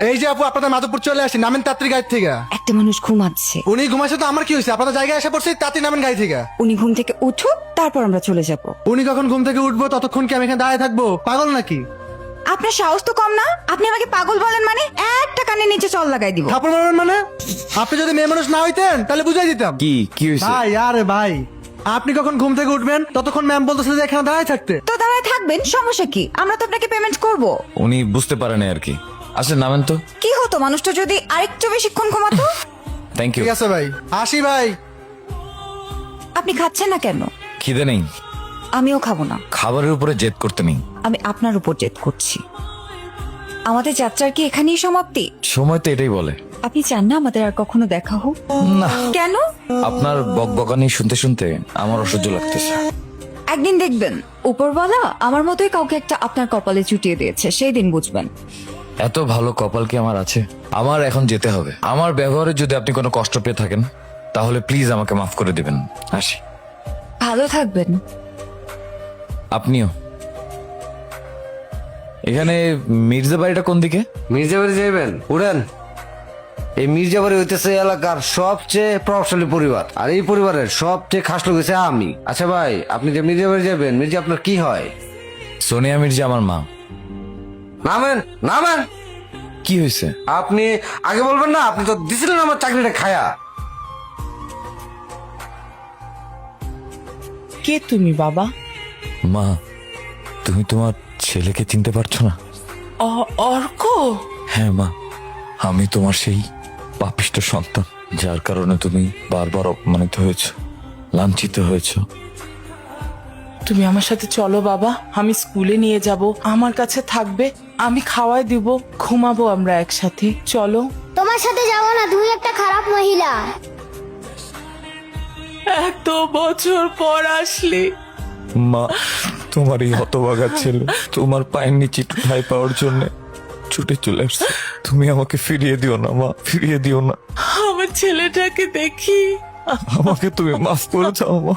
এই যে আপু আপনাদের মাধবপুর চলে আসি, নামেন তাড়াতাড়ি গাড়ি থেকে। একটা মানুষ ঘুমাচ্ছে, উনি ঘুমাইছে তো আমার কি হয়েছে? আপনাদের জায়গায় এসে পড়ছি, তাড়াতাড়ি নামেন গাড়ি থেকে। উনি ঘুম থেকে উঠুক তারপর আমরা চলে যাব। উনি কখন ঘুম থেকে উঠবো ততক্ষণ কি আমি এখানে দাঁড়িয়ে থাকবো? পাগল নাকি? আপনার সাহস তো কম না? আপনি আমাকে পাগল বলেন মানে একটা কানের নিচে চল লাগাই দিব। থাপড় মারবেন মানে? আপনি যদি মেয়ে মানুষ না হইতেন তাহলে বুঝাই দিতাম। কি হয়েছে? ভাই আরে ভাই, আপনি কখন ঘুম থেকে উঠবেন ততক্ষণ ম্যাম বলতেছে যে এখানে দাঁড়ায় থাকতে। তো দাঁড়ায় থাকবেন, সমস্যা কি? আমরা তো আপনাকে পেমেন্ট করব। উনি বুঝতে পারেন আর কি। আসলে নামেন তো। কি হতো মানুষটা যদি আরেকটু বেশিক্ষণ ঘুমাতো? Thank you. ঠিক আছে ভাই, আসি ভাই। আপনি খাচ্ছেন না কেন? খিদে নেই, আমিও খাবো না। খাবারের উপরে জেদ করতে নেই। আমি আপনার উপর জেদ করছি। আমাদের যাত্রার কি এখানেই সমাপ্তি? সময় তো এটাই বলে। আপনি চান না আমাদের আর কখনো দেখা হোক? না, কেন? আপনার বকবকানি শুনতে শুনতে আমার অসহ্য লাগতেছে। একদিন দেখবেন উপরওয়ালা আমার মতোই কাউকে একটা আপনার কপালে চুটিয়ে দিয়েছে, সেই দিন বুঝবেন। এত ভালো কপাল কি আমার আছে? আমার এখন যেতে হবে। আমার ব্যবহারে যদি আপনি কোনো কষ্ট পেয়ে থাকেন তাহলে প্লিজ আমাকে মাফ করে দিবেন। আসি। ভালো থাকবেন। আপনিও। এখানে মির্জা বাড়িটা কোন দিকে? মির্জাবাড়ি যাইবেন, উড়েন। এই মির্জাবাড়ি হইতেছে এলাকার সবচেয়ে প্রভাবশালী পরিবার, আর এই পরিবারের সবচেয়ে খাস লোক হচ্ছে আমি। আচ্ছা ভাই, আপনি যে মির্জাবাড়ি যাবেন, মির্জা আপনার কি হয়? সোনিয়া মির্জা আমার মা। নামেন নামেন। কি হয়েছে? আপনি আগে বলবেন না? আপনি তো দিছিলেন আমার চাকরিটা খায়া। কে তুমি বাবা? মা, তুমি তোমার ছেলেকে চিনতে পারছো না? অর্ক? হ্যাঁ মা, আমি তোমার সেই পাপিষ্ঠ সন্তান যার কারণে তুমি বারবার অপমানিত হয়েছো, লাঞ্ছিত হয়েছো। তুমি আমার সাথে চলো বাবা, আমি স্কুলে নিয়ে যাব, আমার কাছে থাকবে, আমি খাওয়াই দিব, ঘুমাবো আমরা একসাথে। চলো। তোমার সাথে যাবো না, তুমি একটা খারাপ মহিলা। এত বছর পর আসলে। মা, তোমার এই হতভাগা ছেলে তোমার পায়ের নিচে একটু ঠাঁই পাওয়ার জন্য ছুটে চলে আসছে। তুমি আমাকে ফিরিয়ে দিও না মা, ফিরিয়ে দিও না। আমার ছেলেটাকে দেখি। আমাকে তুমি মাফ করে দাও মা।